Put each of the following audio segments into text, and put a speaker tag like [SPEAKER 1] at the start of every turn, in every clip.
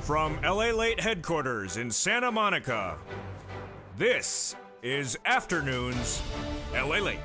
[SPEAKER 1] From LALATE headquarters in Santa Monica, this is Afternoons LALATE.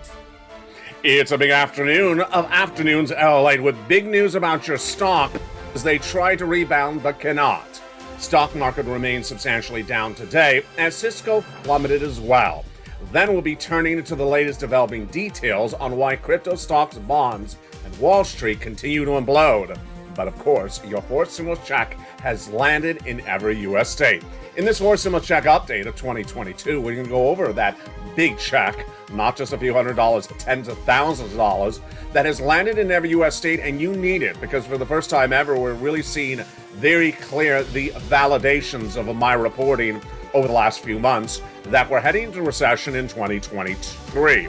[SPEAKER 2] It's a big afternoon of Afternoons LALATE with big news about your stock as they try to rebound but cannot. Stock market remains substantially down today as Cisco plummeted as well. Then we'll be turning to the latest developing details on why crypto stocks, bonds, and Wall Street continue to implode. But of course, your fourth stimulus check has landed in every U.S. state. In this fourth stimulus check update of 2022, we're going to go over that big check, not just a few $100s, tens of thousands of dollars, that has landed in every U.S. state, and you need it because for the first time ever, we're really seeing very clear the validations of my reporting over the last few months that we're heading into recession in 2023.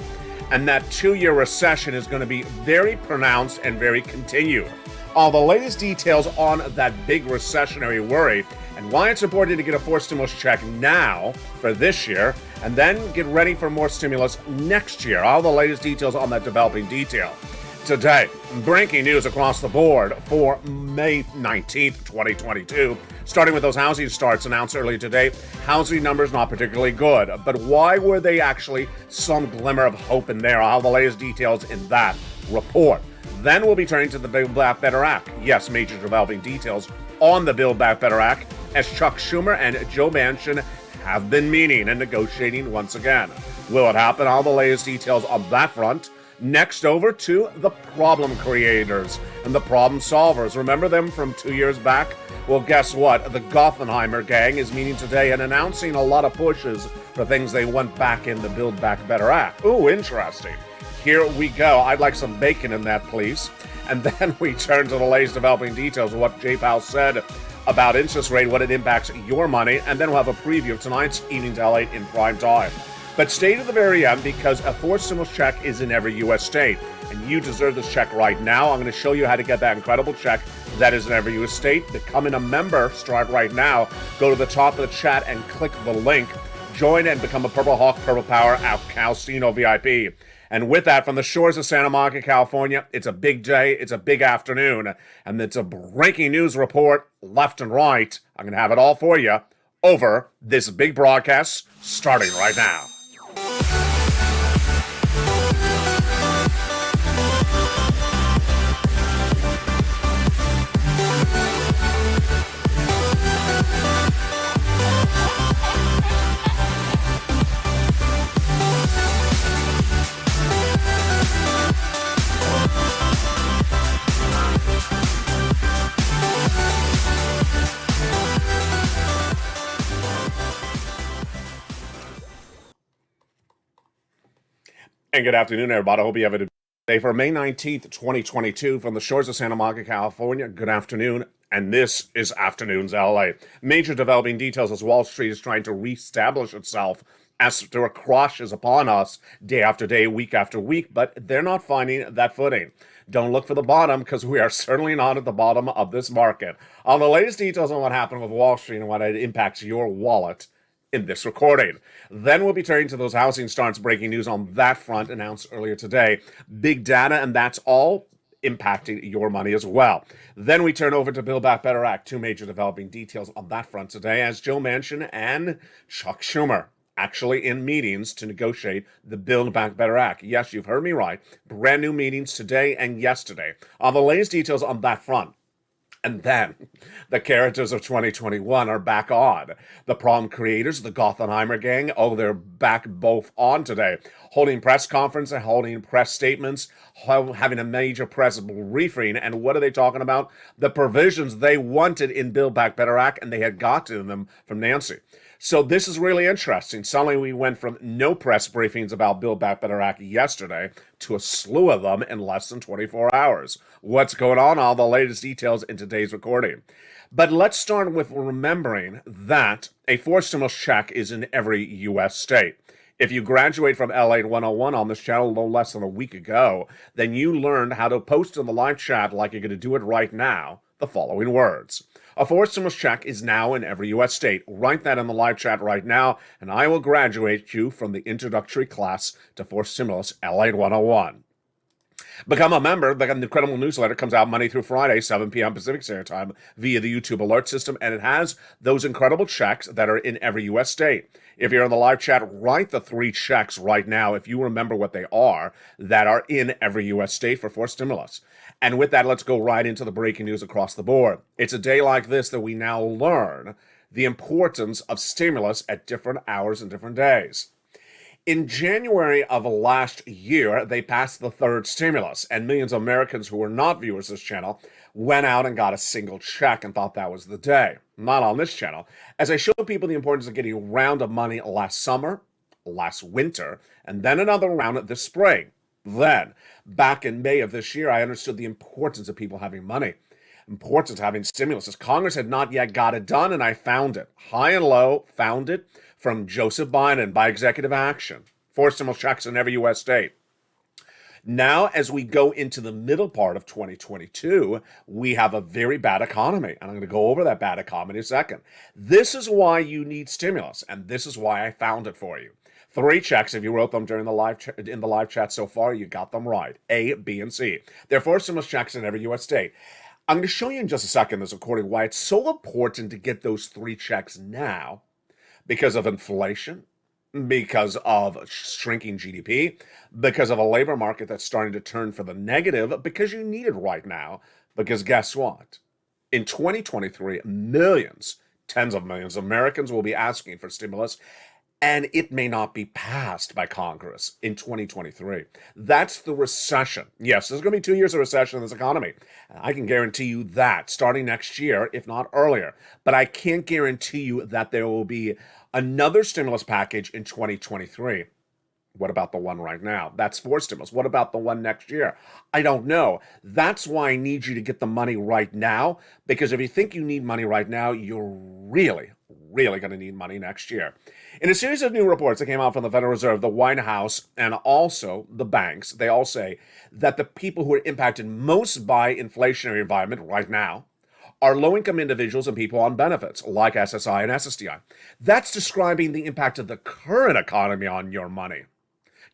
[SPEAKER 2] And that two-year recession is going to be very pronounced and very continued. All the latest details on that big recessionary worry and why it's important to get a fourth stimulus check now for this year and then get ready for more stimulus next year. All the latest details on that developing detail. Today, breaking news across the board for May 19th, 2022. Starting with those housing starts announced earlier today. Housing numbers not particularly good, but why were they actually some glimmer of hope in there? All the latest details in that report. Then we'll be turning to the Build Back Better Act. Yes, major developing details on the Build Back Better Act as Chuck Schumer and Joe Manchin have been meeting and negotiating once again. Will it happen? All the latest details on that front. Next, over to the problem creators and the problem solvers. Remember them from 2 years back? Well, guess what? The Gothenheimer gang is meeting today and announcing a lot of pushes for things they want back in the Build Back Better Act. Ooh, interesting. Here we go. I'd like some bacon in that, please. And then we turn to the latest developing details of what Jay Powell said about interest rate, what it impacts your money, and then we'll have a preview of tonight's Evenings LA in prime time. But stay to the very end because a fourth stimulus check is in every U.S. state, and you deserve this check right now. I'm going to show you how to get that incredible check that is in every U.S. state. Becoming a member, start right now. Go to the top of the chat and click the link. Join and become a Purple Hawk, Purple Power, Al Calcino VIP. And with that, from the shores of Santa Monica, California, it's a big day, it's a big afternoon, and it's a breaking news report left and right. I'm going to have it all for you over this big broadcast starting right now. And good afternoon, everybody. I hope you have a day for May 19th, 2022 from the shores of Santa Monica, California. Good afternoon, and this is Afternoons LA. Major developing details as Wall Street is trying to reestablish itself as the crush is upon us day after day, week after week, but they're not finding that footing. Don't look for the bottom because we are certainly not at the bottom of this market. On the latest details on what happened with Wall Street and what it impacts your wallet in this recording. Then we'll be turning to those housing starts breaking news on that front announced earlier today. Big data, and that's all impacting your money as well. Then we turn over to Build Back Better Act. Two major developing details on that front today as Joe Manchin and Chuck Schumer actually in meetings to negotiate the Build Back Better Act. Yes, you've heard me right. Brand new meetings today and yesterday. On the latest details on that front. And then, the characters of 2021 are back on. The problem creators, the Gothenheimer gang, they're back both on today. Holding press conference and holding press statements, having a major press briefing. And what are they talking about? The provisions they wanted in Build Back Better Act, and they had gotten them from Nancy. So this is really interesting. Suddenly we went from no press briefings about Build Back Better Act yesterday to a slew of them in less than 24 hours. What's going on? All the latest details in today's recording. But let's start with remembering that a fourth stimulus check is in every U.S. state. If you graduate from LA 101 on this channel no less than a week ago, then you learned how to post in the live chat like you're going to do it right now, the following words. A fourth stimulus check is now in every U.S. state. Write that in the live chat right now, and I will graduate you from the introductory class to fourth stimulus LA 101. Become a member. The incredible newsletter comes out Monday through Friday, 7 p.m. Pacific Standard Time via the YouTube alert system, and it has those incredible checks that are in every U.S. state. If you're in the live chat, write the 3 checks right now, if you remember what they are, that are in every U.S. state for forced stimulus. And with that, let's go right into the breaking news across the board. It's a day like this that we now learn the importance of stimulus at different hours and different days. In January of last year, they passed the third stimulus, and millions of Americans who were not viewers of this channel went out and got a single check and thought that was the day. Not on this channel, as I showed people the importance of getting a round of money last summer, last winter, and then another round this spring. Then, back in May of this year, I understood the importance of people having money, importance of having stimulus, as Congress had not yet got it done, and I found it. High and low, found it from Joseph Biden by executive action. Forced stimulus checks in every U.S. state. Now, as we go into the middle part of 2022, we have a very bad economy, and I'm going to go over that bad economy in a second. This is why you need stimulus, and this is why I found it for you. 3 checks, if you wrote them during the live chat so far, you got them right. A, B, and C. They're forced stimulus checks in every U.S. state. I'm going to show you in just a second this recording why it's so important to get those 3 checks now, because of inflation, because of shrinking GDP, because of a labor market that's starting to turn for the negative, because you need it right now. Because guess what? In 2023, millions, tens of millions of Americans will be asking for stimulus, and it may not be passed by Congress in 2023. That's the recession. Yes, there's going to be 2 years of recession in this economy. I can guarantee you that starting next year, if not earlier. But I can't guarantee you that there will be another stimulus package in 2023. What about the one right now? That's 4 stimulus. What about the one next year? I don't know. That's why I need you to get the money right now, because if you think you need money right now, you're really going to need money next year. In a series of new reports that came out from the Federal Reserve, the White House, and also the banks, they all say that the people who are impacted most by inflationary environment right now are low-income individuals and people on benefits, like SSI and SSDI. That's describing the impact of the current economy on your money.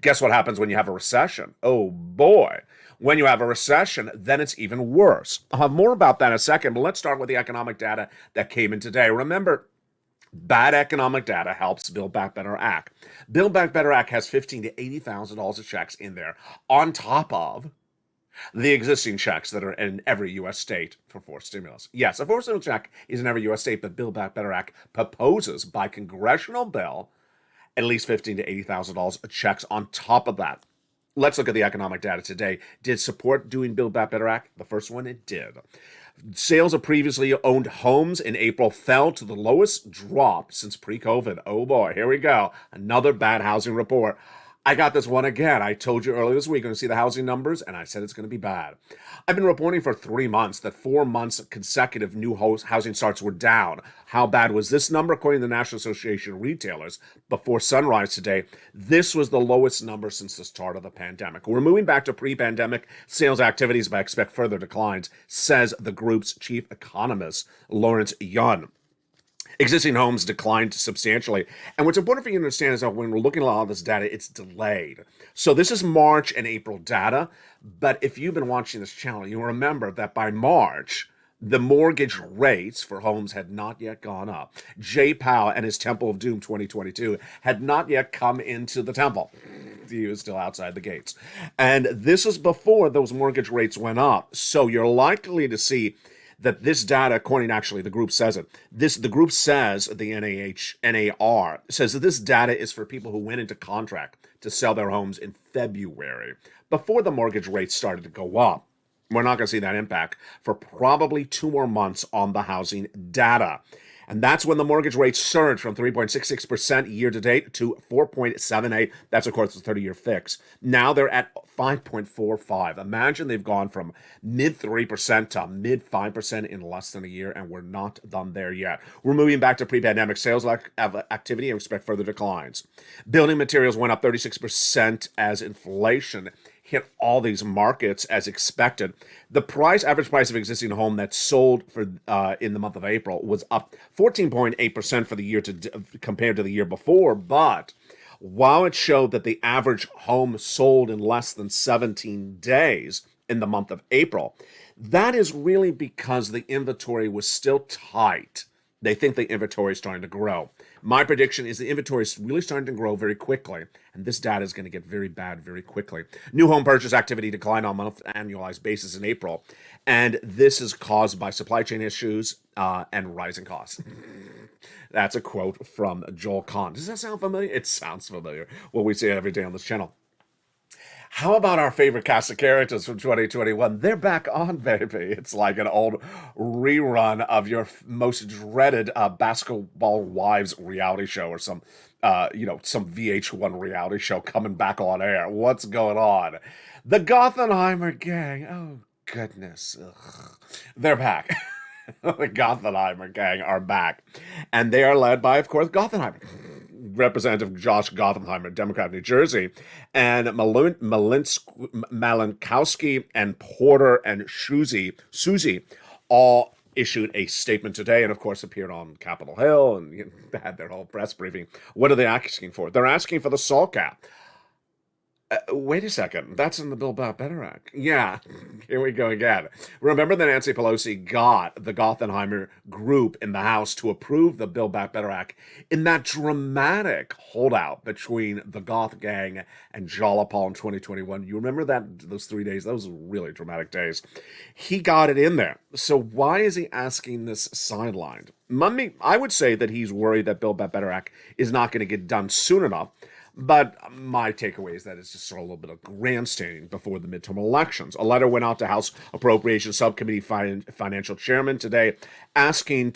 [SPEAKER 2] Guess what happens when you have a recession? Oh boy. When you have a recession, then it's even worse. I'll have more about that in a second, but let's start with the economic data that came in today. Remember, bad economic data helps Build Back Better Act. Build Back Better Act has $15,000 to $80,000 of checks in there, on top of the existing checks that are in every U.S. state for forced stimulus. Yes, a forced stimulus check is in every U.S. state, but Build Back Better Act proposes by congressional bill at least $15,000 to $80,000 of checks on top of that. Let's look at the economic data today. Did support doing Build Back Better Act? The first one, it did. Sales of previously owned homes in April fell to the lowest drop since pre-COVID. Oh boy, here we go. Another bad housing report. I got this one again. I told you earlier this week, going to see the housing numbers, and I said it's going to be bad. I've been reporting for 3 months that 4 months consecutive new housing starts were down. How bad was this number? According to the National Association of Retailers, before sunrise today, this was the lowest number since the start of the pandemic. We're moving back to pre-pandemic sales activities, but I expect further declines, says the group's chief economist, Lawrence Yun. Existing homes declined substantially. And what's important for you to understand is that when we're looking at all this data, it's delayed. So this is March and April data. But if you've been watching this channel, you'll remember that by March, the mortgage rates for homes had not yet gone up. Jay Powell and his Temple of Doom 2022 had not yet come into the temple. He was still outside the gates. And this is before those mortgage rates went up. So you're likely to see that this data, according to actually the group says it, the group says, the NAR, says that this data is for people who went into contract to sell their homes in February, before the mortgage rates started to go up. We're not going to see that impact for probably 2 more months on the housing data. And that's when the mortgage rates surged from 3.66% year to date to 4.78%. That's, of course, the 30-year fix. Now they're at 5.45%. Imagine they've gone from mid 3% to mid 5% in less than a year, and we're not done there yet. We're moving back to pre-pandemic sales activity and expect further declines. Building materials went up 36% as inflation hit all these markets as expected. The average price of existing home that sold for in the month of April was up 14.8% for the year compared to the year before, but While it showed that the average home sold in less than 17 days in the month of April, that is really because the inventory was still tight. They think the inventory is starting to grow. My prediction is the inventory is really starting to grow very quickly, and this data is going to get very bad very quickly. New home purchase activity declined on a month annualized basis in April, and this is caused by supply chain issues and rising costs. That's a quote from Joel Kahn. Does that sound familiar? It sounds familiar. What we say every day on this channel. How about our favorite cast of characters from 2021? They're back on, baby. It's like an old rerun of your most dreaded Basketball Wives reality show or some VH1 reality show coming back on air. What's going on? The Gothenheimer gang. Oh, goodness. Ugh. They're back. The Gothenheimer gang are back. And they are led by, of course, Gothenheimer. Representative Josh Gothenheimer, Democrat, New Jersey, and Malinkowski and Porter and Susie all issued a statement today and, of course, appeared on Capitol Hill and had their whole press briefing. What are they asking for? They're asking for the SALT cap. Wait a second. That's in the Build Back Better Act. Yeah, here we go again. Remember that Nancy Pelosi got the Gothenheimer group in the House to approve the Build Back Better Act in that dramatic holdout between the Goth gang and Jalopal in 2021. You remember those 3 days? Those were really dramatic days. He got it in there. So why is he asking this sidelined? I would say that he's worried that Build Back Better Act is not going to get done soon enough. But my takeaway is that it's just sort of a little bit of grandstanding before the midterm elections. A letter went out to House Appropriations Subcommittee Financial Chairman today urging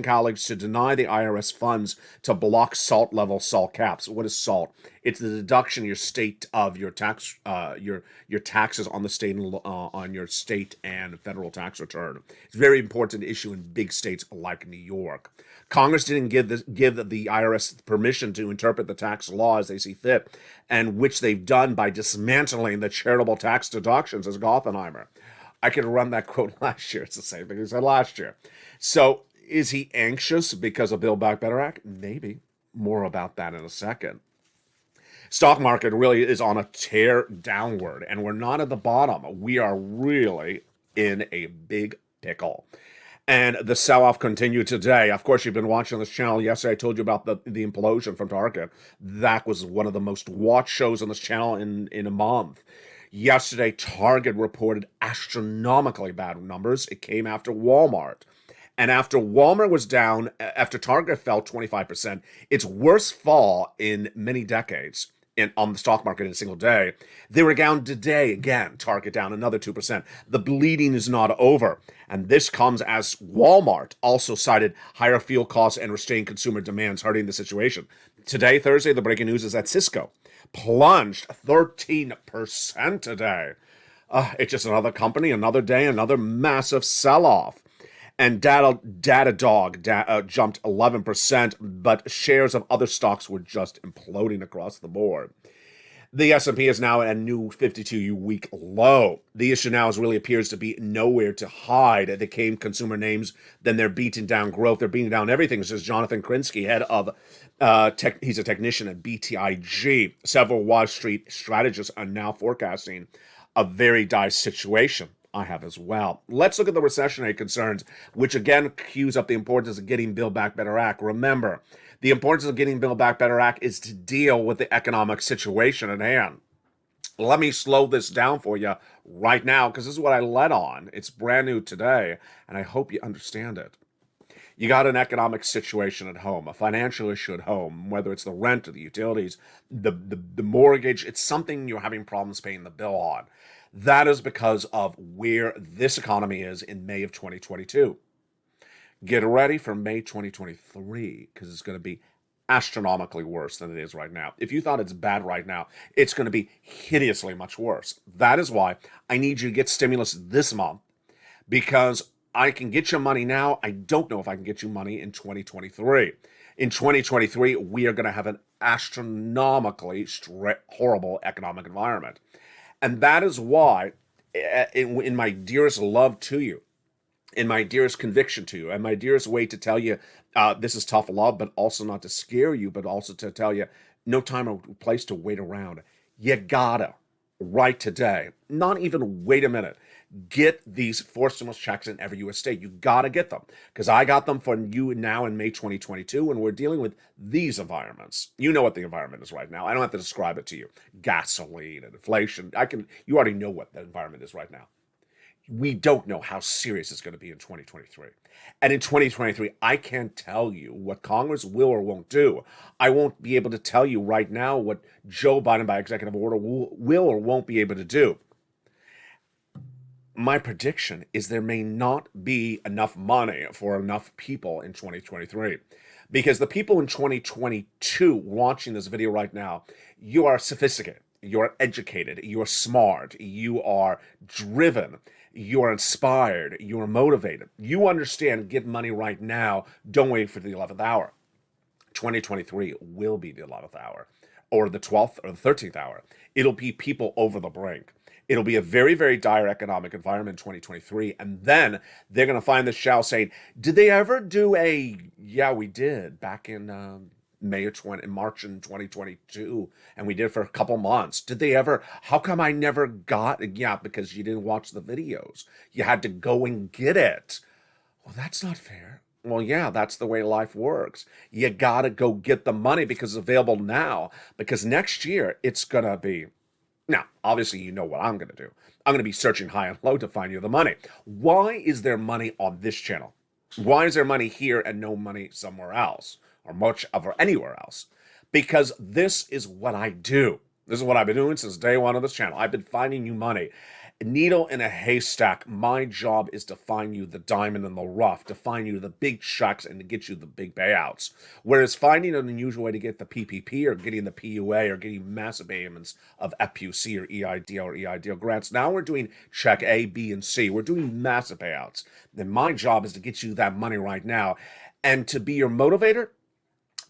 [SPEAKER 2] colleagues to deny the IRS funds to block SALT caps. What is SALT? It's the deduction your state of your tax, your taxes on the state on your state and federal tax return. It's a very important issue in big states like New York. Congress didn't give the IRS permission to interpret the tax law as they see fit, and which they've done by dismantling the charitable tax deductions as Gothenheimer. I could run that quote last year. It's the same thing he said last year. So is he anxious because of Build Back Better Act? Maybe. More about that in a second. Stock market really is on a tear downward, and we're not at the bottom. We are really in a big pickle. And the sell-off continued today. Of course, you've been watching this channel. Yesterday, I told you about the implosion from Target. That was one of the most watched shows on this channel in a month. Yesterday, Target reported astronomically bad numbers. It came after Walmart. And after Walmart was down, after Target fell 25%, its worst fall in many decades on the stock market in a single day. They were down today again, Target down another 2%. The bleeding is not over. And this comes as Walmart also cited higher fuel costs and restrained consumer demands hurting the situation. Today, Thursday, the breaking news is that Cisco plunged 13% today. It's just another company, another day, another massive sell-off. And Datadog jumped 11%, but shares of other stocks were just imploding across the board. The S&P is now at a new 52-week low. The issue now really appears to be nowhere to hide. They came consumer names, then they're beating down growth. They're beating down everything, says Jonathan Krinsky, head of he's a technician at BTIG. Several Wall Street strategists are now forecasting a very dire situation. I have as well. Let's look at the recessionary concerns, which again cues up the importance of getting Build Back Better Act. Remember, the importance of getting Build Back Better Act is to deal with the economic situation at hand. Let me slow this down for you right now, because this is what I led on. It's brand new today, and I hope you understand it. You got an economic situation at home, a financial issue at home, whether it's the rent or the utilities, the mortgage, it's something you're having problems paying the bill on. That is because of where this economy is in May of 2022. Get ready for May 2023, because it's going to be astronomically worse than it is right now. If you thought it's bad right now, it's going to be hideously much worse. That is why I need you to get stimulus this month, because I can get you money now. I don't know if I can get you money in 2023. In 2023, we are going to have an astronomically horrible economic environment. And that is why, in my dearest love to you, and my dearest conviction to you, and my dearest way to tell you this is tough love, but also not to scare you, but also to tell you no time or place to wait around. You gotta, right today, not even wait a minute, get these forced stimulus checks in every U.S. state. You gotta get them, because I got them for you now in May 2022, and we're dealing with these environments. You know what the environment is right now. I don't have to describe it to you. Gasoline and inflation. You already know what the environment is right now. We don't know how serious it's going to be in 2023. And in 2023, I can't tell you what Congress will or won't do. I won't be able to tell you right now what Joe Biden, by executive order, will or won't be able to do. My prediction is there may not be enough money for enough people in 2023. Because the people in 2022 watching this video right now, you are sophisticated, you're educated, you're smart, you are driven, you are inspired, you are motivated. You understand, get money right now, don't wait for the 11th hour. 2023 will be the 11th hour, or the 12th or the 13th hour. It'll be people over the brink. It'll be a very, very dire economic environment in 2023. And then they're going to find the show saying, did they ever do yeah, we did back in March in 2022. And we did for a couple months. Did they ever, how come I never got, yeah, because you didn't watch the videos. You had to go and get it. Well, that's not fair. Well, yeah, that's the way life works. You got to go get the money because it's available now. Because next year, it's going to be. Now, obviously, you know what I'm going to do. I'm going to be searching high and low to find you the money. Why is there money on this channel? Why is there money here and no money somewhere else, or much of anywhere else? Because this is what I do. This is what I've been doing since day one of this channel. I've been finding you money. Needle in a haystack. My job is to find you the diamond in the rough, to find you the big checks and to get you the big payouts. Whereas finding an unusual way to get the PPP or getting the PUA or getting massive payments of FPC or EIDL grants, now we're doing check A, B, and C. We're doing massive payouts. Then my job is to get you that money right now and to be your motivator,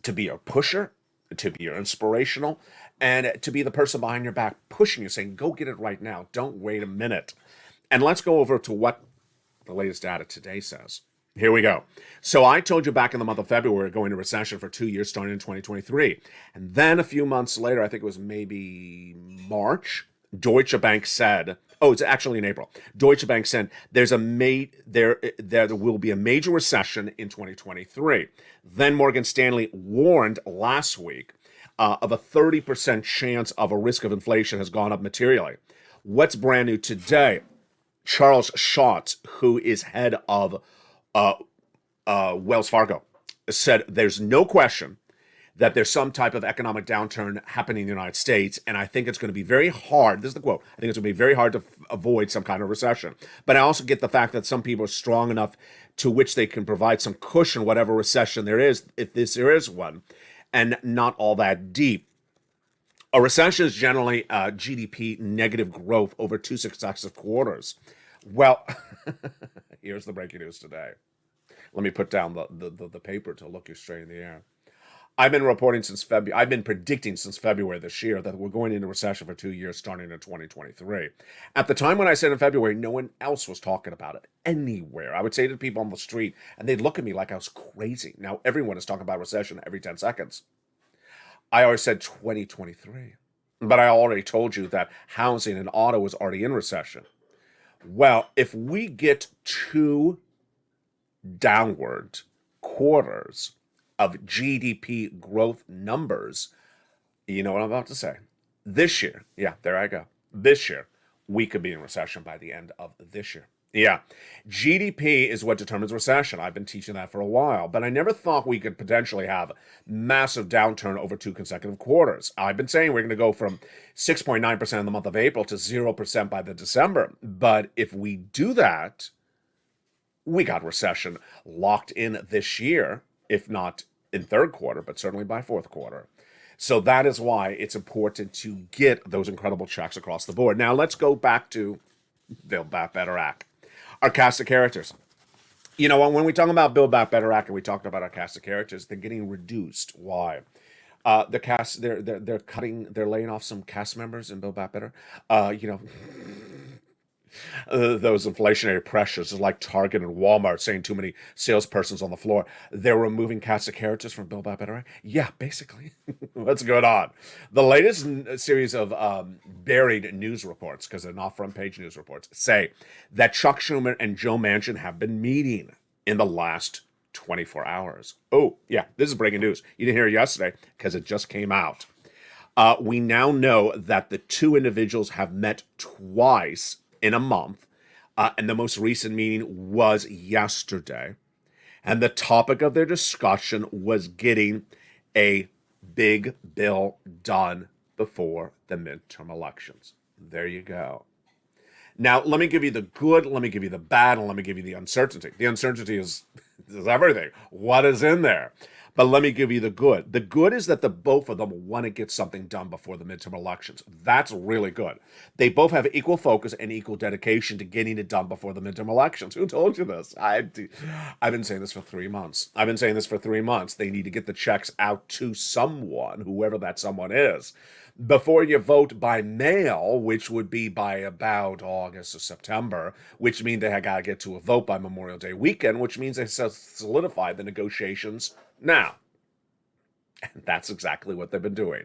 [SPEAKER 2] to be your pusher, to be your inspirational, and to be the person behind your back pushing you, saying, go get it right now. Don't wait a minute. And let's go over to what the latest data today says. Here we go. So I told you back in the month of February, we're going into recession for 2 years starting in 2023. And then a few months later, I think it was maybe March, Deutsche Bank said, oh, it's actually in April. Deutsche Bank said there will be a major recession in 2023. Then Morgan Stanley warned last week of a 30% chance of a risk of inflation has gone up materially. What's brand new today? Charles Schatz, who is head of Wells Fargo, said there's no question that there's some type of economic downturn happening in the United States, and I think it's going to be very hard, this is the quote, I think it's going to be very hard to avoid some kind of recession. But I also get the fact that some people are strong enough to which they can provide some cushion, whatever recession there is, if there is one, and not all that deep. A recession is generally GDP negative growth over 2 successive quarters. Well, here's the breaking news today. Let me put down the paper to look you straight in the air. I've been reporting since February. I've been predicting since February this year that we're going into recession for 2 years, starting in 2023. At the time when I said in February, no one else was talking about it anywhere. I would say to people on the street, and they'd look at me like I was crazy. Now everyone is talking about recession every 10 seconds. I always said 2023, but I already told you that housing and auto is already in recession. Well, if we get 2 downward quarters of GDP growth numbers, you know what I'm about to say. This year, yeah, there I go. This year, we could be in recession by the end of this year. Yeah, GDP is what determines recession. I've been teaching that for a while, but I never thought we could potentially have massive downturn over 2 consecutive quarters. I've been saying we're going to go from 6.9% in the month of April to 0% by the December. But if we do that, we got recession locked in this year, if not in third quarter, but certainly by fourth quarter. So that is why it's important to get those incredible checks across the board. Now let's go back to Build Back Better Act. Our cast of characters. You know, when we talk about Build Back Better Act and we talked about our cast of characters, they're getting reduced. Why? The cast, they're laying off some cast members in Build Back Better. You know, Those inflationary pressures is like Target and Walmart saying too many salespersons on the floor. They're removing cast of characters from Build Back Better. Yeah, basically. What's going on? The latest series of buried news reports, because they're not front page news reports, say that Chuck Schumer and Joe Manchin have been meeting in the last 24 hours. Oh, yeah, this is breaking news. You didn't hear it yesterday because it just came out. We now know that the two individuals have met twice in a month, and the most recent meeting was yesterday. And the topic of their discussion was getting a big bill done before the midterm elections. There you go. Now, let me give you the good, let me give you the bad, and let me give you the uncertainty. The uncertainty is everything. What is in there? But let me give you the good. The good is that the both of them want to get something done before the midterm elections. That's really good. They both have equal focus and equal dedication to getting it done before the midterm elections. Who told you this? I've been saying this for 3 months. They need to get the checks out to someone, whoever that someone is, before you vote by mail, which would be by about August or September, which means they got to get to a vote by Memorial Day weekend, which means they solidify the negotiations now. And that's exactly what they've been doing.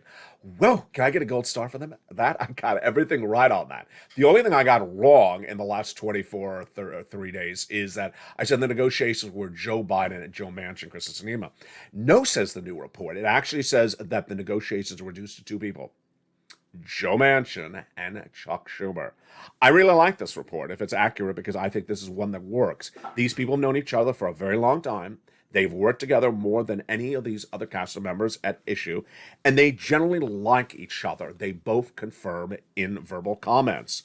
[SPEAKER 2] Well, can I get a gold star for them? That I got everything right on that. The only thing I got wrong in the last 24 or 3 days is that I said the negotiations were Joe Biden and Joe Manchin, Kristen Sinema. No, says the new report. It actually says that the negotiations were reduced to two people, Joe Manchin and Chuck Schumer. I really like this report, if it's accurate, because I think this is one that works. These people have known each other for a very long time. They've worked together more than any of these other cast of members at issue, and they generally like each other. They both confirm in verbal comments.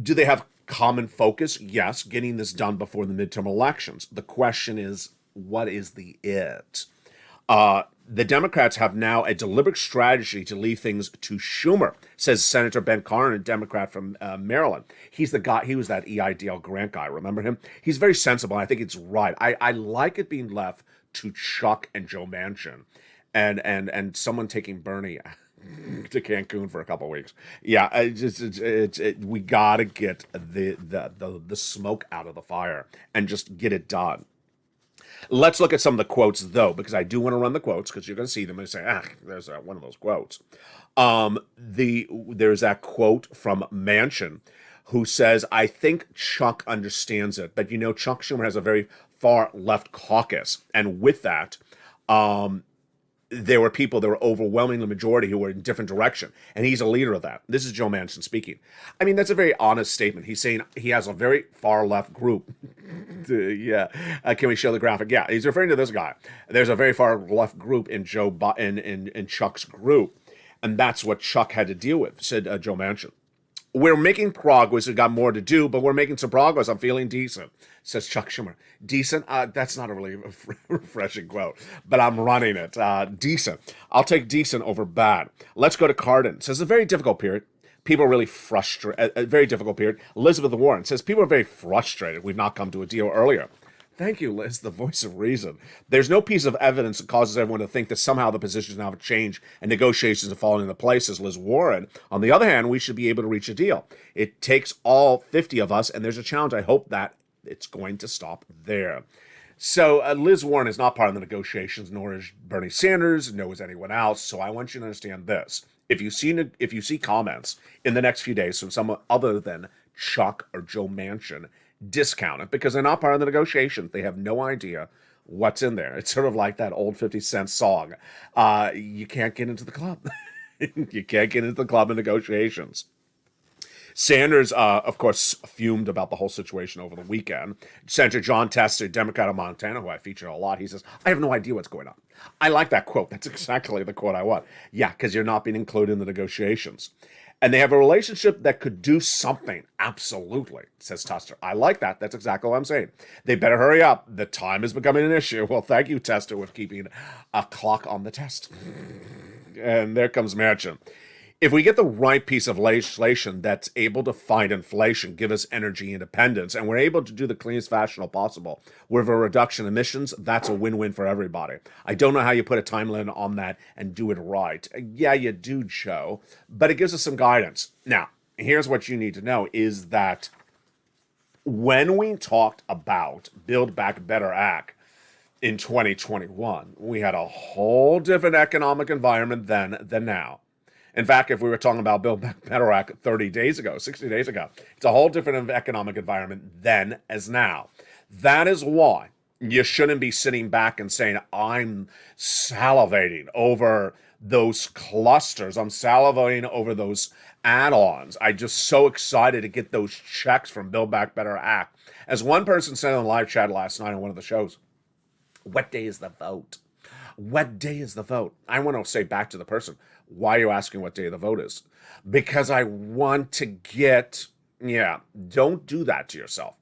[SPEAKER 2] Do they have common focus? Yes, getting this done before the midterm elections. The question is, what is the it? The Democrats have now a deliberate strategy to leave things to Schumer, says Senator Ben Cardin, a Democrat from Maryland. He's the guy, he was that EIDL grant guy, remember him? He's very sensible. I think it's right. I like it being left to Chuck and Joe Manchin and someone taking Bernie to Cancun for a couple of weeks. Yeah, we got to get the smoke out of the fire and just get it done. Let's look at some of the quotes, though, because I do want to run the quotes, because you're going to see them and say, there's one of those quotes. There's that quote from Manchin, who says, I think Chuck understands it, but Chuck Schumer has a very far left caucus, and with that, there were overwhelming the majority who were in different direction, and he's a leader of that. This is Joe Manchin speaking. I mean, that's a very honest statement. He's saying he has a very far left group. Yeah. Can we show the graphic? Yeah, he's referring to this guy. There's a very far left group in in Chuck's group, and that's what Chuck had to deal with, said Joe Manchin. We're making progress. We've got more to do, but we're making some progress. I'm feeling decent, says Chuck Schumer. Decent? That's not a really refreshing quote, but I'm running it. Decent. I'll take decent over bad. Let's go to Cardin. Says a very difficult period. People are really frustrated. A very difficult period. Elizabeth Warren says people are very frustrated. We've not come to a deal earlier. Thank you, Liz, the voice of reason. There's no piece of evidence that causes everyone to think that somehow the positions now have changed and negotiations have fallen into place, says Liz Warren. On the other hand, we should be able to reach a deal. It takes all 50 of us, and there's a challenge. I hope that it's going to stop there. So Liz Warren is not part of the negotiations, nor is Bernie Sanders, nor is anyone else. So I want you to understand this. If you see comments in the next few days from someone other than Chuck or Joe Manchin, discount it, because they're not part of the negotiations. They have no idea what's in there. It's sort of like that old 50 Cent song. You can't get into the club. You can't get into the club in negotiations. Sanders, of course, fumed about the whole situation over the weekend. Senator John Tester, Democrat of Montana, who I feature a lot, he says, I have no idea what's going on. I like that quote. That's exactly the quote I want. Yeah, because you're not being included in the negotiations. And they have a relationship that could do something. Absolutely, says Tester. I like that. That's exactly what I'm saying. They better hurry up. The time is becoming an issue. Well, thank you, Tester, with keeping a clock on the test. And there comes Manchin. If we get the right piece of legislation that's able to fight inflation, give us energy independence, and we're able to do the cleanest fashion possible with a reduction in emissions, that's a win-win for everybody. I don't know how you put a time limit on that and do it right. Yeah, you do, Joe, but it gives us some guidance. Now, here's what you need to know is that when we talked about Build Back Better Act in 2021, we had a whole different economic environment then than now. In fact, if we were talking about Build Back Better Act 30 days ago, 60 days ago, it's a whole different economic environment then as now. That is why you shouldn't be sitting back and saying, I'm salivating over those clusters. I'm salivating over those add-ons. I'm just so excited to get those checks from Build Back Better Act. As one person said in the live chat last night on one of the shows, what day is the vote? What day is the vote? I want to say back to the person, why are you asking what day the vote is? Because I want to get, don't do that to yourself.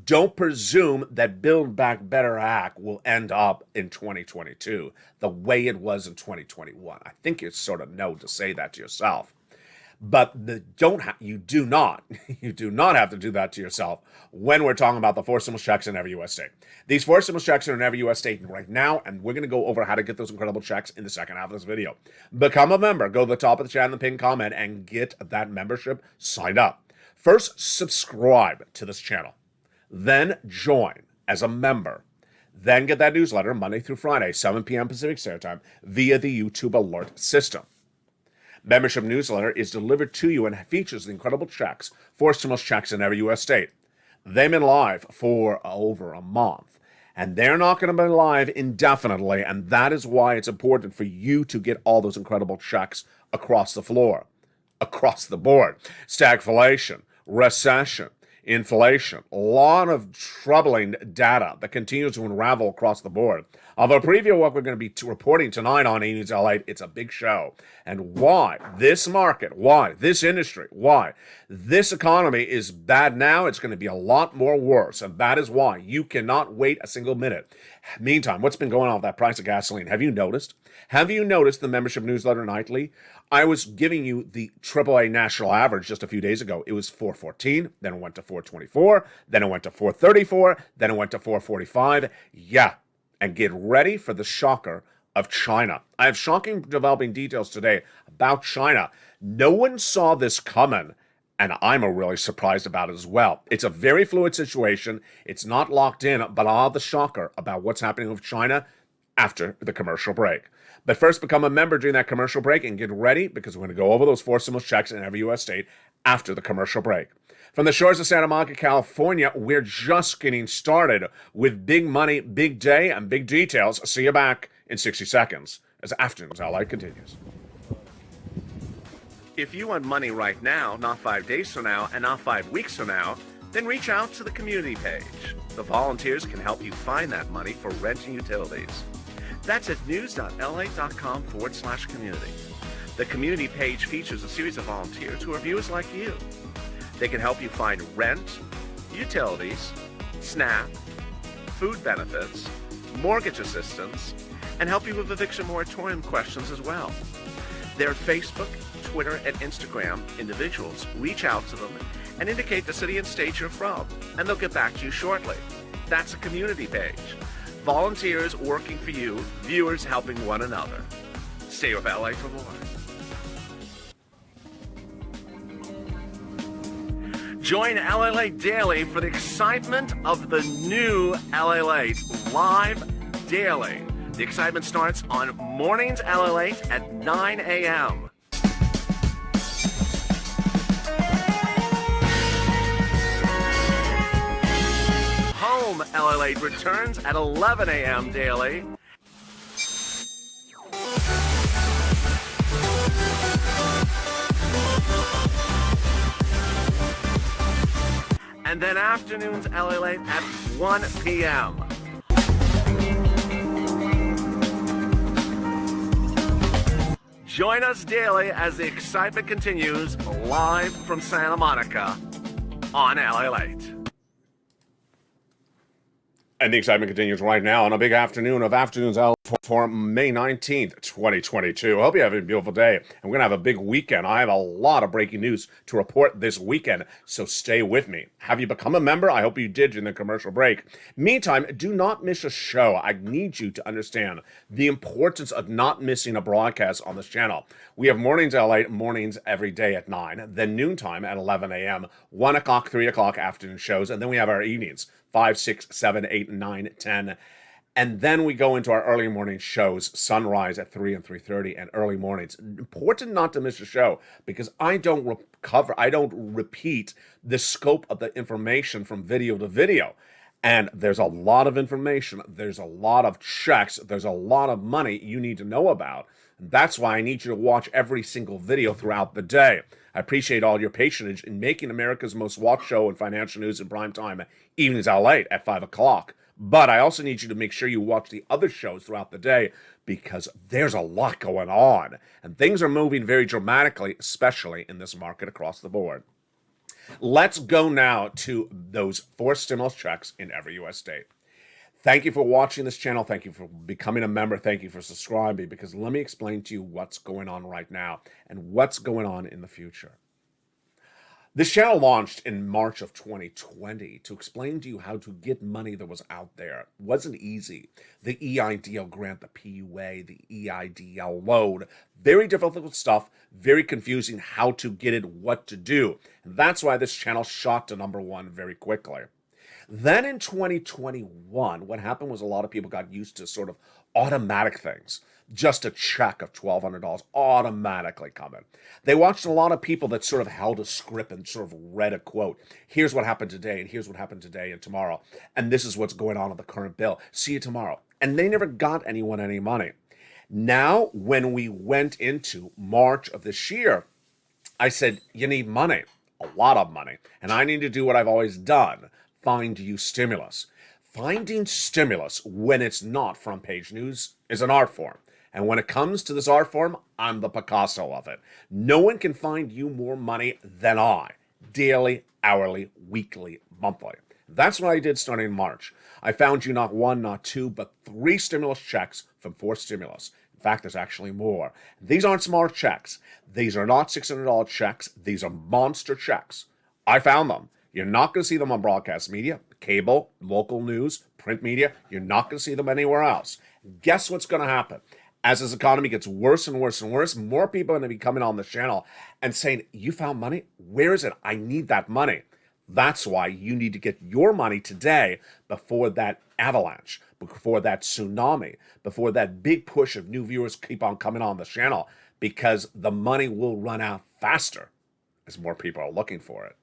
[SPEAKER 2] Don't presume that Build Back Better Act will end up in 2022 the way it was in 2021. I think you sort of know to say that to yourself. But you do not have to do that to yourself when we're talking about the 4 stimulus checks in every U.S. state. These 4 stimulus checks are in every U.S. state right now, and we're going to go over how to get those incredible checks in the second half of this video. Become a member. Go to the top of the chat and the pinned comment and get that membership signed up. First, subscribe to this channel. Then join as a member. Then get that newsletter Monday through Friday, 7 p.m. Pacific Standard Time via the YouTube alert system. Membership newsletter is delivered to you and features the incredible checks, 4 stimulus checks in every U.S. state. They've been live for over a month, and they're not going to be live indefinitely, and that is why it's important for you to get all those incredible checks across the floor, across the board. Stagflation, recession, inflation, a lot of troubling data that continues to unravel across the board. Of a preview of what we're going to be reporting tonight on A News LALATE, it's a big show. And why this market, why this industry, why this economy is bad now, it's going to be a lot more worse. And that is why you cannot wait a single minute. Meantime, what's been going on with that price of gasoline? Have you noticed? Have you noticed the membership newsletter nightly? I was giving you the AAA national average just a few days ago. It was 414, then it went to 424, then it went to 434, then it went to 445. Yeah. And get ready for the shocker of China. I have shocking developing details today about China. No one saw this coming, and I'm really surprised about it as well. It's a very fluid situation. It's not locked in, but I'll have the shocker about what's happening with China after the commercial break. But first, become a member during that commercial break and get ready because we're going to go over those 4 stimulus checks in every U.S. state after the commercial break. From the shores of Santa Monica, California, we're just getting started with big money, big day, and big details. See you back in 60 seconds as Afternoons LALATE continues. If you want money right now, not 5 days from now, and not 5 weeks from now, then reach out to the community page. The volunteers can help you find that money for rent and utilities. That's at news.la.com/community. The community page features a series of volunteers who are viewers like you. They can help you find rent, utilities, SNAP, food benefits, mortgage assistance, and help you with eviction moratorium questions as well. Their Facebook, Twitter, and Instagram individuals reach out to them and indicate the city and state you're from, and they'll get back to you shortly. That's a community page. Volunteers working for you, viewers helping one another. Stay with LA for more. Join LALATE Daily for the excitement of the new LALATE live daily. The excitement starts on mornings LALATE at 9 a.m. Home LALATE returns at 11 a.m. daily. And then afternoons LALATE at 1 p.m. Join us daily as the excitement continues live from Santa Monica on LALATE. And the excitement continues right now on a big afternoon of Afternoons LALATE. for May 19th, 2022. I hope you're having a beautiful day. And we're going to have a big weekend. I have a lot of breaking news to report this weekend, so stay with me. Have you become a member? I hope you did during the commercial break. Meantime, do not miss a show. I need you to understand the importance of not missing a broadcast on this channel. We have mornings at LA, mornings every day at 9, then noontime at 11 a.m., 1 o'clock, 3 o'clock afternoon shows, and then we have our evenings, 5, 6, 7, 8, 9, 10. And then we go into our early morning shows, sunrise at 3 and 3:30, and early mornings. Important not to miss a show because I don't repeat the scope of the information from video to video. And there's a lot of information, there's a lot of checks, there's a lot of money you need to know about. And that's why I need you to watch every single video throughout the day. I appreciate all your patronage in making America's most watched show in financial news in prime time, evenings at LALATE at 5 o'clock. But I also need you to make sure you watch the other shows throughout the day because there's a lot going on. And things are moving very dramatically, especially in this market across the board. Let's go now to those 4 stimulus checks in every U.S. state. Thank you for watching this channel. Thank you for becoming a member. Thank you for subscribing because let me explain to you what's going on right now and what's going on in the future. This channel launched in March of 2020 to explain to you how to get money that was out there. It wasn't easy. The EIDL grant, the PUA, the EIDL load, very difficult stuff, very confusing how to get it, what to do. And that's why this channel shot to #1 very quickly. Then in 2021, what happened was a lot of people got used to sort of automatic things. Just a check of $1,200 automatically coming. They watched a lot of people that sort of held a script and sort of read a quote. Here's what happened today, and here's what happened today and tomorrow. And this is what's going on with the current bill. See you tomorrow. And they never got anyone any money. Now, when we went into March of this year, I said, you need money, a lot of money. And I need to do what I've always done, find you stimulus. Finding stimulus when it's not front page news is an art form. And when it comes to this art form, I'm the Picasso of it. No one can find you more money than I. Daily, hourly, weekly, monthly. That's what I did starting in March. I found you not 1, not 2, but 3 stimulus checks from 4 stimulus. In fact, there's actually more. These aren't small checks. These are not $600 checks. These are monster checks. I found them. You're not going to see them on broadcast media, cable, local news, print media. You're not going to see them anywhere else. Guess what's going to happen? As this economy gets worse and worse and worse, more people are going to be coming on the channel and saying, you found money? Where is it? I need that money. That's why you need to get your money today before that avalanche, before that tsunami, before that big push of new viewers keep on coming on the channel, because the money will run out faster as more people are looking for it.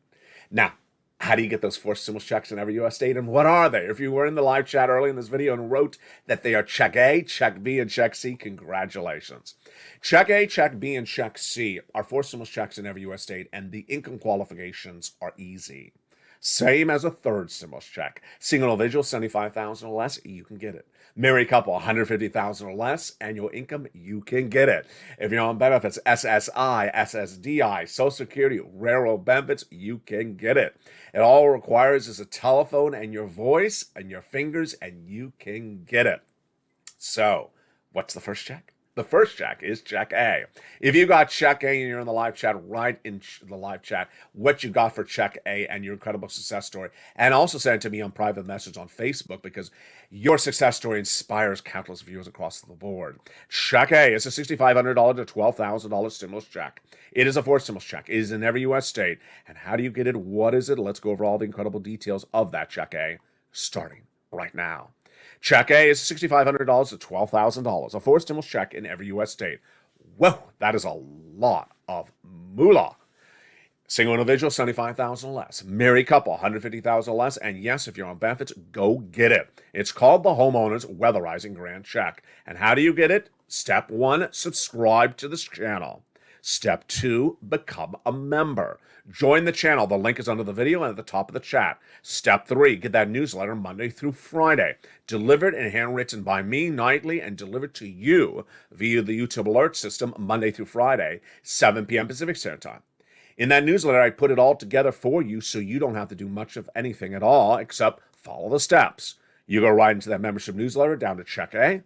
[SPEAKER 2] Now, how do you get those 4 stimulus checks in every U.S. state, and what are they? If you were in the live chat early in this video and wrote that they are Check A, Check B, and Check C, congratulations. Check A, Check B, and Check C are 4 stimulus checks in every U.S. state, and the income qualifications are easy. Same as a 3rd stimulus check. Single individual, $75,000 or less, you can get it. Married couple, $150,000 or less, annual income, you can get it. If you're on benefits, SSI, SSDI, Social Security, railroad benefits, you can get it. It all requires is a telephone and your voice and your fingers, and you can get it. So, what's the first check? The first check is Check A. If you got Check A and you're in the live chat, write in the live chat what you got for Check A and your incredible success story. And also send it to me on private message on Facebook because your success story inspires countless viewers across the board. Check A is a $6,500 to $12,000 stimulus check. It is a 4 stimulus check. It is in every U.S. state. And how do you get it? What is it? Let's go over all the incredible details of that Check A starting right now. Check A is $6,500 to $12,000, a 4 stimulus check in every U.S. state. Whoa, that is a lot of moolah. Single individual, $75,000 or less. Married couple, $150,000 or less. And yes, if you're on benefits, go get it. It's called the Homeowners Weatherizing Grant Check. And how do you get it? Step 1, subscribe to this channel. Step 2, become a member. Join the channel. The link is under the video and at the top of the chat. Step 3, get that newsletter Monday through Friday. Delivered and handwritten by me nightly and delivered to you via the YouTube alert system Monday through Friday, 7 p.m. Pacific Standard Time. In that newsletter, I put it all together for you so you don't have to do much of anything at all except follow the steps. You go right into that membership newsletter down to Check A.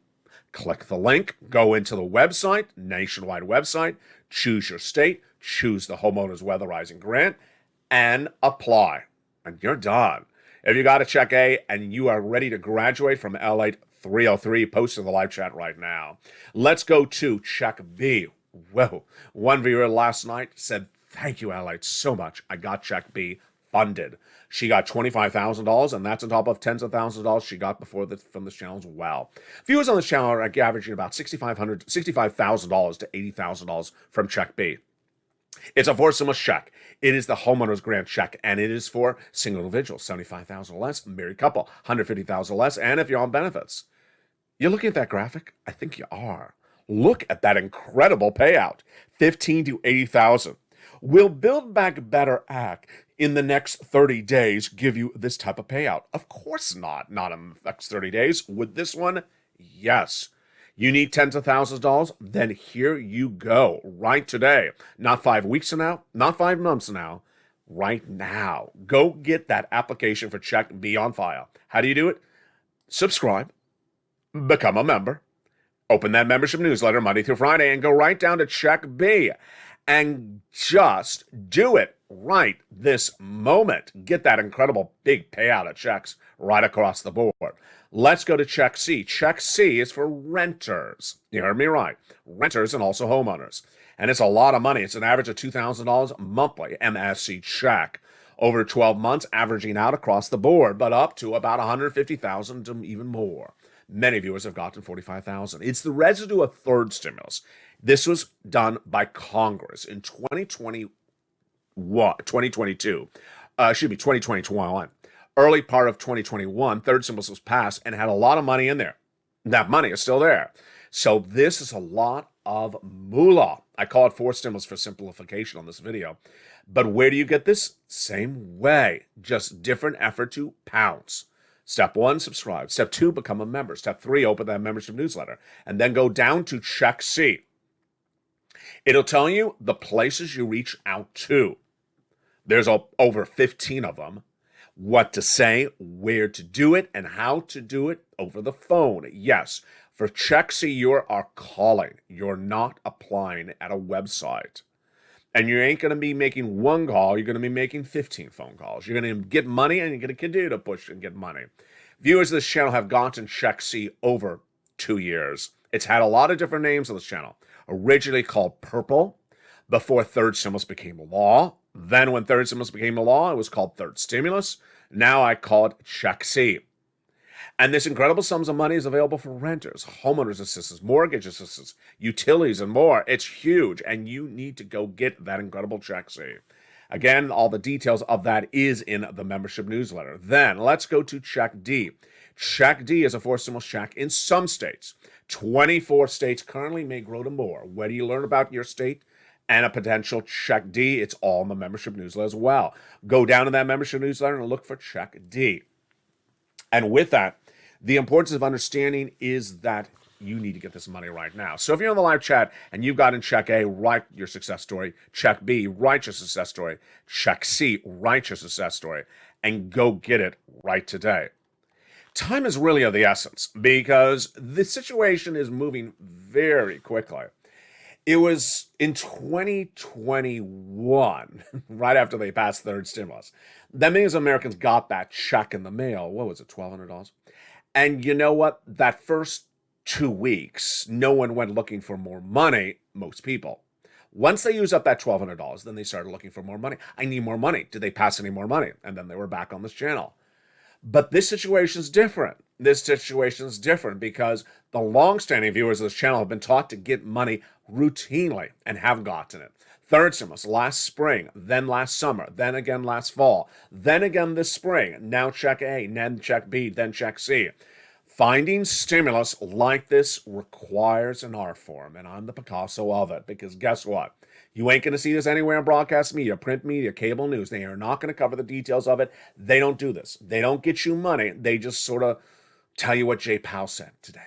[SPEAKER 2] Click the link, go into the website, nationwide website, choose your state, choose the homeowners weatherizing grant, and apply. And you're done. If you got a check A and you are ready to graduate from LALATE 303, post in the live chat right now. Let's go to check B. Whoa. One viewer last night said, thank you, LALATE, so much. I got check B funded. She got $25,000, and that's on top of tens of thousands of dollars she got before from this channel as well. Viewers on this channel are averaging about $65,000 to $80,000 from check B. It's a forced check. It is the homeowners grant check, and it is for single individuals, $75,000 less, married couple, $150,000 less, and if you're on benefits. You're looking at that graphic? I think you are. Look at that incredible payout, $15,000 to $80,000. Will Build Back Better Act in the next 30 days give you this type of payout? Of course not. Not in the next 30 days. With this one, yes. You need tens of thousands of dollars? Then here you go. Right today. Not 5 weeks from now. Not 5 months from now. Right now. Go get that application for Check B on file. How do you do it? Subscribe. Become a member. Open that membership newsletter Monday through Friday and go right down to Check B. And just do it right this moment. Get that incredible big payout of checks right across the board. Let's go to Check C. Check C is for renters. You heard me right. Renters and also homeowners. And it's a lot of money. It's an average of $2,000 monthly MSC check over 12 months, averaging out across the board, but up to about $150,000 to even more. Many viewers have gotten $45,000. It's the residue of third stimulus. This was done by Congress in 2021, 2021. Early part of 2021, third stimulus was passed and had a lot of money in there. That money is still there. So this is a lot of moolah. I call it fourth stimulus for simplification on this video. But where do you get this? Same way, just different effort to pounce. Step 1, subscribe. Step 2, become a member. Step 3, open that membership newsletter. And then go down to Check C. It'll tell you the places you reach out to. There's over 15 of them. What to say, where to do it, and how to do it over the phone. Yes, for Check C, you are calling. You're not applying at a website. And you ain't going to be making one call. You're going to be making 15 phone calls. You're going to get money, and you're going to continue to push and get money. Viewers of this channel have gotten Check C over 2 years. It's had a lot of different names on this channel. Originally called Purple, before third stimulus became law. Then when third stimulus became a law, it was called third stimulus. Now I call it Check C. And this incredible sums of money is available for renters, homeowners assistance, mortgage assistance, utilities, and more. It's huge, and you need to go get that incredible Check C. Again, all the details of that is in the membership newsletter. Then let's go to Check D. Check D is a fourth stimulus check in some states. 24 states currently, may grow to more. Where do you learn about your state and a potential Check D? It's all in the membership newsletter as well. Go down to that membership newsletter and look for Check D. And with that, the importance of understanding is that you need to get this money right now. So if you're on the live chat and you've got in Check A, write your success story. Check B, write your success story. Check C, write your success story. And go get it right today. Time is really of the essence because the situation is moving very quickly. It was in 2021, right after they passed third stimulus, that means Americans got that check in the mail. What was it, $1,200? And you know what? That first 2 weeks, no one went looking for more money, most people. Once they used up that $1,200, then they started looking for more money. I need more money. Did they pass any more money? And then they were back on this channel. But this situation is different. This situation is different because the long-standing viewers of this channel have been taught to get money routinely and have gotten it. Third stimulus last spring, then last summer, then again last fall, then again this spring, now Check A, then Check B, then Check C. Finding stimulus like this requires an art form, and I'm the Picasso of it, because guess what? You ain't going to see this anywhere in broadcast media, print media, cable news. They are not going to cover the details of it. They don't do this. They don't get you money. They just sort of tell you what Jay Powell said today.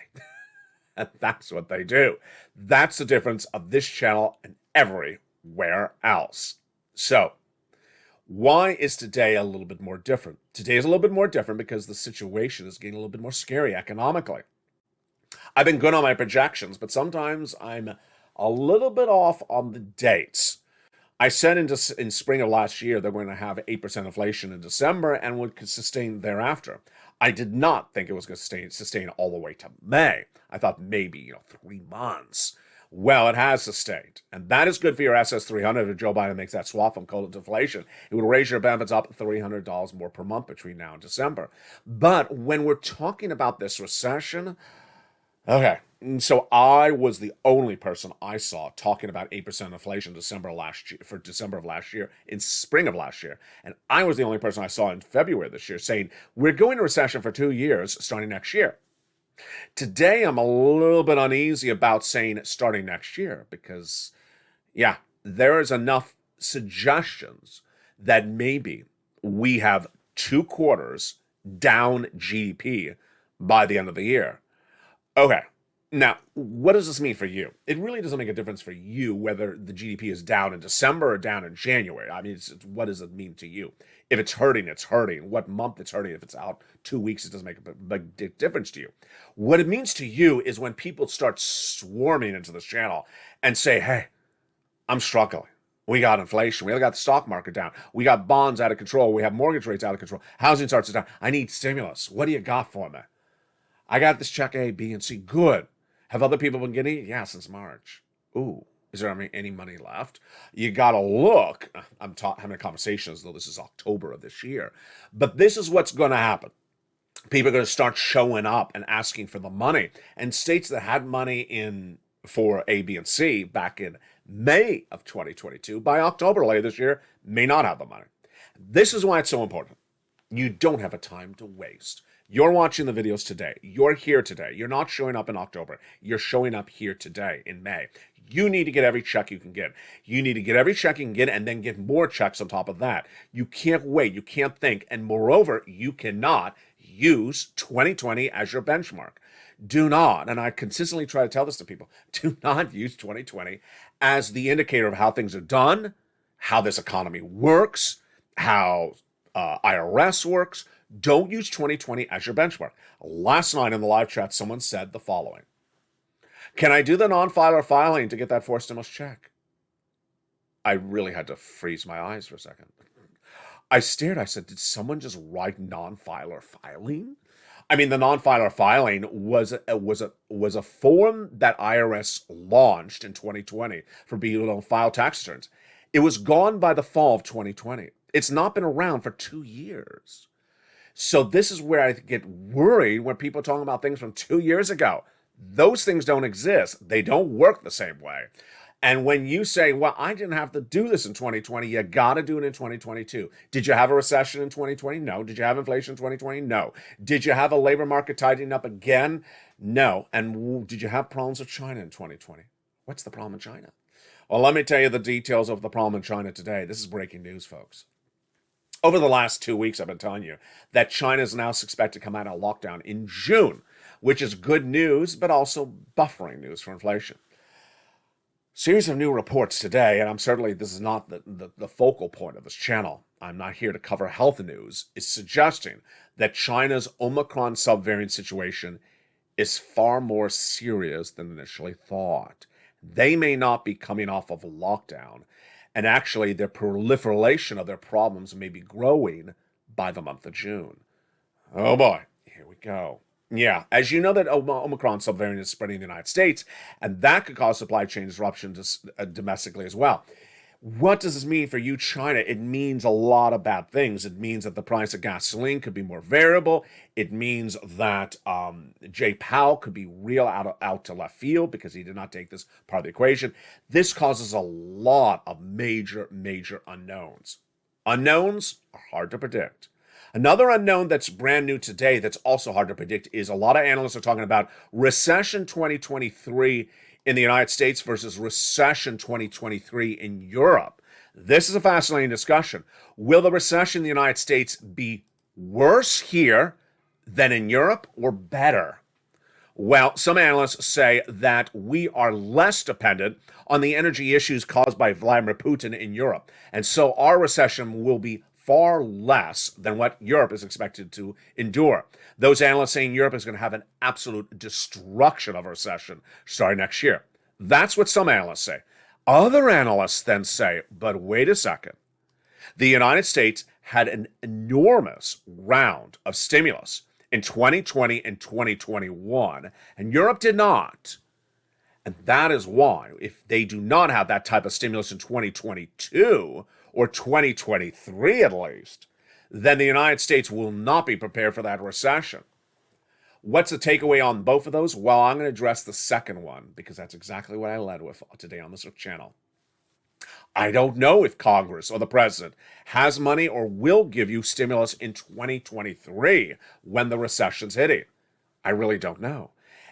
[SPEAKER 2] And that's what they do. That's the difference of this channel and everywhere else. So, why is today a little bit more different? Today is a little bit more different because the situation is getting a little bit more scary economically. I've been good on my projections, but sometimes I'm a little bit off on the dates. I said in spring of last year they're going to have 8% inflation in December and would sustain thereafter. I did not think it was going to sustain all the way to May. I thought maybe 3 months. Well, it has sustained, and that is good for your SS300 if Joe Biden makes that swap from coal to inflation. It would raise your benefits up $300 more per month between now and December. But when we're talking about this recession, okay, so I was the only person I saw talking about 8% inflation December of last year, in spring of last year. And I was the only person I saw in February this year saying, we're going into recession for 2 years starting next year. Today, I'm a little bit uneasy about saying starting next year because, yeah, there is enough suggestions that maybe we have 2 quarters down GDP by the end of the year. Okay, now, what does this mean for you? It really doesn't make a difference for you whether the GDP is down in December or down in January. I mean, what does it mean to you? If it's hurting, it's hurting. What month it's hurting, if it's out 2 weeks, it doesn't make a big difference to you. What it means to you is when people start swarming into this channel and say, hey, I'm struggling. We got inflation. We got the stock market down. We got bonds out of control. We have mortgage rates out of control. Housing starts down. I need stimulus. What do you got for me? I got this check A, B, and C. Good. Have other people been getting it? Yeah, since March. Ooh, is there any money left? You got to look. I'm having a conversation as though this is October of this year. But this is what's going to happen. People are going to start showing up and asking for the money. And states that had money in for A, B, and C back in May of 2022, by October later this year, may not have the money. This is why it's so important. You don't have a time to waste. You're watching the videos today. You're here today. You're not showing up in October. You're showing up here today in May. You need to get every check you can get. You need to get every check you can get and then get more checks on top of that. You can't wait. You can't think. And moreover, you cannot use 2020 as your benchmark. Do not, and I consistently try to tell this to people, do not use 2020 as the indicator of how things are done, how this economy works, how IRS works. Don't use 2020 as your benchmark. Last night in the live chat, someone said the following. Can I do the non-filer filing to get that forced stimulus check? I really had to freeze my eyes for a second. I stared. I said, did someone just write non-filer filing? I mean, the non-filer filing was a form that IRS launched in 2020 for people to file tax returns. It was gone by the fall of 2020. It's not been around for 2 years. So this is where I get worried when people are talking about things from 2 years ago. Those things don't exist. They don't work the same way. And when you say, well, I didn't have to do this in 2020, you got to do it in 2022. Did you have a recession in 2020? No. Did you have inflation in 2020? No. Did you have a labor market tightening up again? No. And did you have problems with China in 2020? What's the problem in China? Well, let me tell you the details of the problem in China today. This is breaking news, folks. Over the last 2 weeks, I've been telling you that China is now expected to come out of lockdown in June, which is good news, but also buffering news for inflation. Series of new reports today, and this is not the focal point of this channel. I'm not here to cover health news, is suggesting that China's Omicron subvariant situation is far more serious than initially thought. They may not be coming off of a lockdown, and actually their proliferation of their problems may be growing by the month of June. Oh boy, here we go. Yeah, as you know, that Omicron subvariant is spreading in the United States, and that could cause supply chain disruptions domestically as well. What does this mean for you, China? It means a lot of bad things. It means that the price of gasoline could be more variable. It means that Jay Powell could be real out to left field because he did not take this part of the equation. This causes a lot of major unknowns. Unknowns are hard to predict. Another unknown that's brand new today that's also hard to predict is a lot of analysts are talking about recession 2023 in the United States versus recession 2023 in Europe. This is a fascinating discussion. Will the recession in the United States be worse here than in Europe or better? Well, some analysts say that we are less dependent on the energy issues caused by Vladimir Putin in Europe. And so our recession will be far less than what Europe is expected to endure. Those analysts saying Europe is going to have an absolute destruction of a recession starting next year. That's what some analysts say. Other analysts then say, but wait a second. The United States had an enormous round of stimulus in 2020 and 2021, and Europe did not. And that is why, if they do not have that type of stimulus in 2022, or 2023 at least, then the United States will not be prepared for that recession. What's the takeaway on both of those? Well, I'm going to address the second one because that's exactly what I led with today on this channel. I don't know if Congress or the president has money or will give you stimulus in 2023 when the recession's hitting. I really don't know.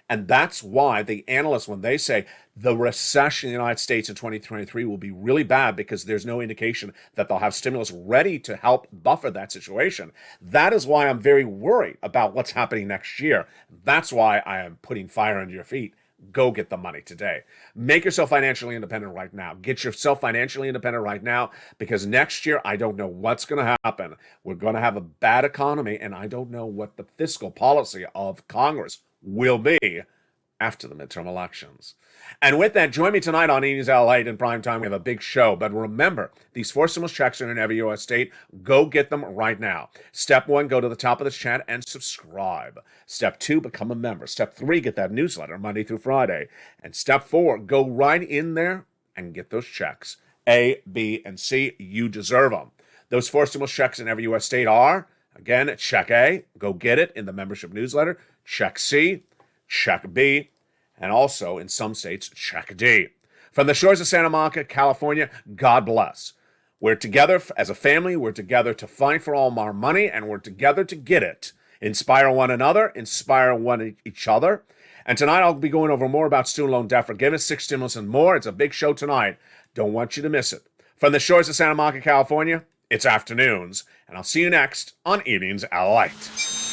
[SPEAKER 2] And that's why the analysts, when they say the recession in the United States in 2023 will be really bad because there's no indication that they'll have stimulus ready to help buffer that situation, that is why I'm very worried about what's happening next year. That's why I am putting fire under your feet. Go get the money today. Make yourself financially independent right now. Get yourself financially independent right now because next year, I don't know what's going to happen. We're going to have a bad economy, and I don't know what the fiscal policy of Congress will be after the midterm elections. And with that, join me tonight on Evenings LALATE in prime time. We have a big show, but remember, these 4 stimulus checks are in every U.S. state. Go get them right now. Step 1, go to the top of this chat and subscribe. Step 2, become a member. Step 3, get that newsletter Monday through Friday. And Step 4, go right in there and get those checks. A, B, and C, you deserve them. Those 4 stimulus checks in every U.S. state are, again, check A, go get it in the membership newsletter. Check C, check B, and also in some states, check D. From the shores of Santa Monica, California, God bless. We're together as a family. We're together to fight for all our money, and we're together to get it. Inspire one another, inspire each other. And tonight I'll be going over more about student loan debt forgiveness, 6 stimulus, and more. It's a big show tonight. Don't want you to miss it. From the shores of Santa Monica, California, it's Afternoons, and I'll see you next on Evenings LALATE.